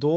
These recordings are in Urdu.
2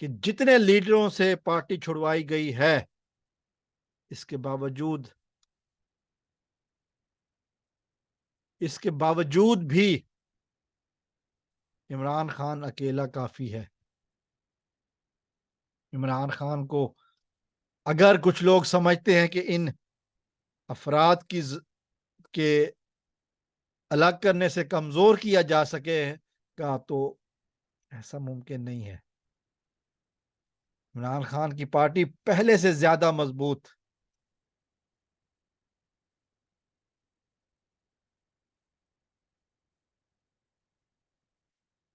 کہ جتنے لیڈروں سے پارٹی چھڑوائی گئی ہے اس کے باوجود بھی عمران خان اکیلا کافی ہے. عمران خان کو اگر کچھ لوگ سمجھتے ہیں کہ ان افراد کے الگ کرنے سے کمزور کیا جا سکے گا تو ایسا ممکن نہیں ہے. عمران خان کی پارٹی پہلے سے زیادہ مضبوط.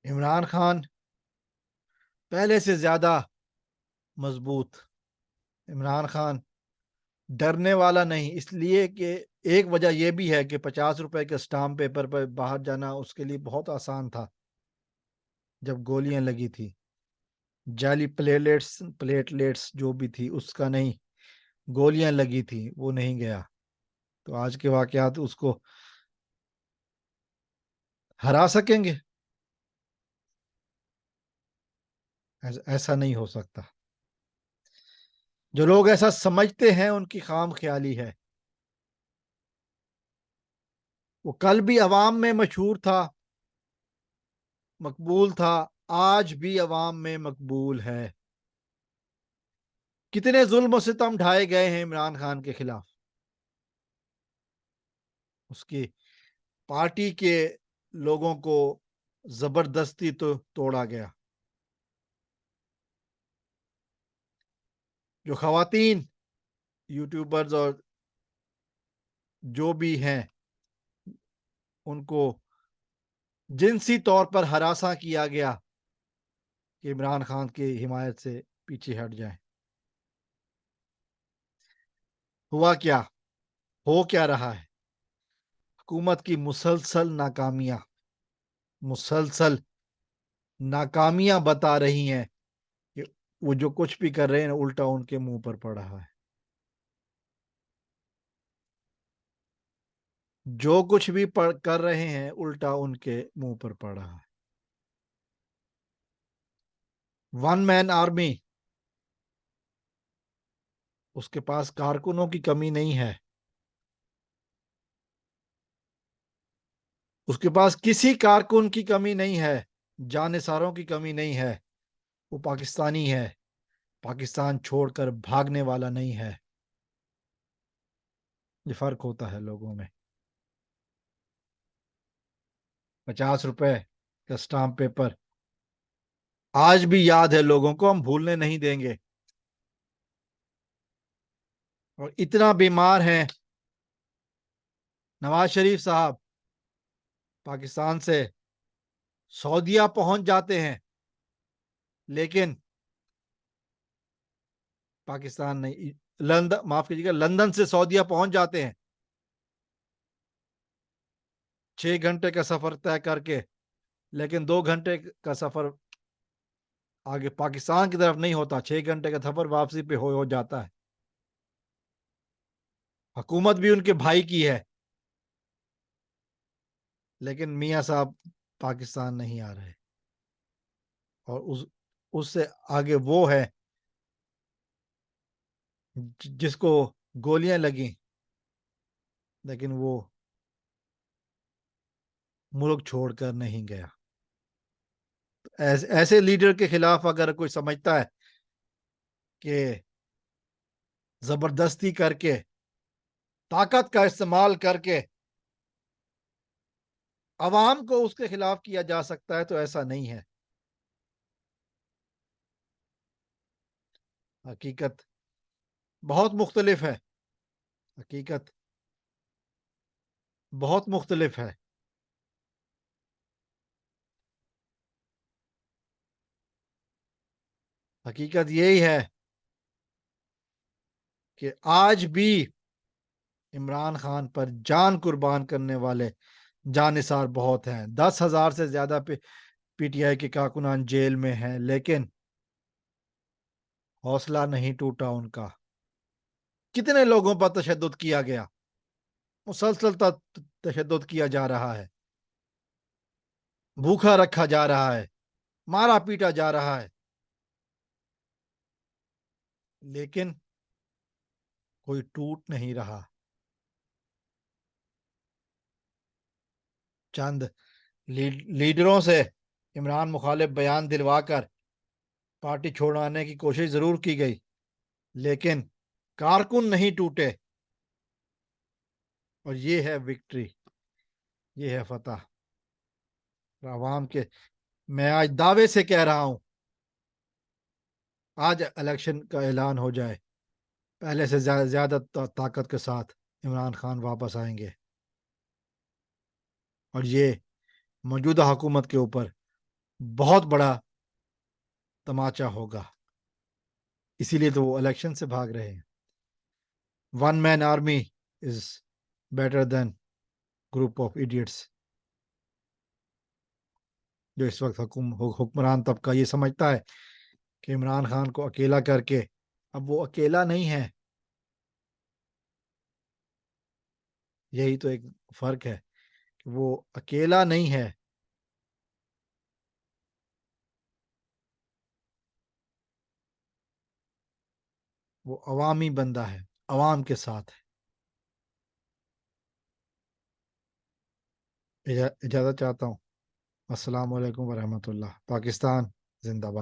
عمران خان پہلے سے زیادہ مضبوط. عمران خان ڈرنے والا نہیں، اس لیے کہ ایک وجہ یہ بھی ہے کہ 50 روپے کے اسٹامپ پیپر پر باہر جانا اس کے لیے بہت آسان تھا جب گولیاں لگی تھی. جعلی پلیٹلیٹس جو بھی تھی اس کا نہیں، گولیاں لگی تھی، وہ نہیں گیا. تو آج کے واقعات اس کو ہرا سکیں گے؟ ایسا نہیں ہو سکتا. جو لوگ ایسا سمجھتے ہیں ان کی خام خیالی ہے. وہ کل بھی عوام میں مشہور تھا، مقبول تھا، آج بھی عوام میں مقبول ہے. کتنے ظلم و ستم ڈھائے گئے ہیں عمران خان کے خلاف. اس کی پارٹی کے لوگوں کو زبردستی تو توڑا گیا. جو خواتین یوٹیوبرز اور جو بھی ہیں ان کو جنسی طور پر ہراساں کیا گیا کہ عمران خان کی حمایت سے پیچھے ہٹ جائیں. ہوا کیا؟ ہو کیا رہا ہے؟ حکومت کی مسلسل ناکامیاں بتا رہی ہیں کہ وہ جو کچھ بھی کر رہے ہیں الٹا ان کے منہ پر پڑ رہا ہے. جو کچھ بھی کر رہے ہیں الٹا ان کے منہ پر پڑ رہا ہے. One man army. اس کے پاس کارکنوں کی کمی نہیں ہے. اس کے پاس کسی کارکن کی کمی نہیں ہے، جانثاروں کی کمی نہیں ہے. وہ پاکستانی ہے، پاکستان چھوڑ کر بھاگنے والا نہیں ہے. یہ فرق ہوتا ہے لوگوں میں. 50 روپے کا اسٹامپ پیپر آج بھی یاد ہے لوگوں کو، ہم بھولنے نہیں دیں گے. اور اتنا بیمار ہیں نواز شریف صاحب، پاکستان سے سعودیہ پہنچ جاتے ہیں لیکن پاکستان نہیں، لندن، معاف کیجیے گا، لندن سے سعودیہ پہنچ جاتے ہیں 6 گھنٹے کا سفر طے کر کے، لیکن 2 گھنٹے کا سفر آگے پاکستان کی طرف نہیں ہوتا. 6 گھنٹے کا سفر واپسی پہ ہو جاتا ہے. حکومت بھی ان کے بھائی کی ہے لیکن میاں صاحب پاکستان نہیں آ رہے. اور اس سے آگے وہ ہے جس کو گولیاں لگیں لیکن وہ ملک چھوڑ کر نہیں گیا. ایسے لیڈر کے خلاف اگر کوئی سمجھتا ہے کہ زبردستی کر کے، طاقت کا استعمال کر کے عوام کو اس کے خلاف کیا جا سکتا ہے تو ایسا نہیں ہے. حقیقت بہت مختلف ہے. حقیقت بہت مختلف ہے. حقیقت یہی ہے کہ آج بھی عمران خان پر جان قربان کرنے والے جانثار بہت ہیں. 10,000 سے زیادہ پی ٹی آئی کے کارکنان جیل میں ہیں لیکن حوصلہ نہیں ٹوٹا ان کا. کتنے لوگوں پر تشدد کیا گیا، مسلسل تشدد کیا جا رہا ہے، بھوکا رکھا جا رہا ہے، مارا پیٹا جا رہا ہے. لیکن کوئی ٹوٹ نہیں رہا. چند لیڈروں سے عمران مخالف بیان دلوا کر پارٹی چھوڑانے کی کوشش ضرور کی گئی، لیکن کارکن نہیں ٹوٹے. اور یہ ہے وکٹری، یہ ہے فتح. عوام کے میں آج دعوے سے کہہ رہا ہوں، آج الیکشن کا اعلان ہو جائے، پہلے سے زیادہ طاقت کے ساتھ عمران خان واپس آئیں گے، اور یہ موجودہ حکومت کے اوپر بہت بڑا تماچا ہوگا. اسی لیے تو وہ الیکشن سے بھاگ رہے ہیں. One man army is better than group of idiots. جو اس وقت حکمران طبقہ یہ سمجھتا ہے کہ عمران خان کو اکیلا کر کے، اب وہ اکیلا نہیں ہے. یہی تو ایک فرق ہے کہ وہ اکیلا نہیں ہے. وہ عوامی بندہ ہے، عوام کے ساتھ ہے. اجازت چاہتا ہوں. السلام علیکم ورحمۃ اللہ. پاکستان زندہ باد.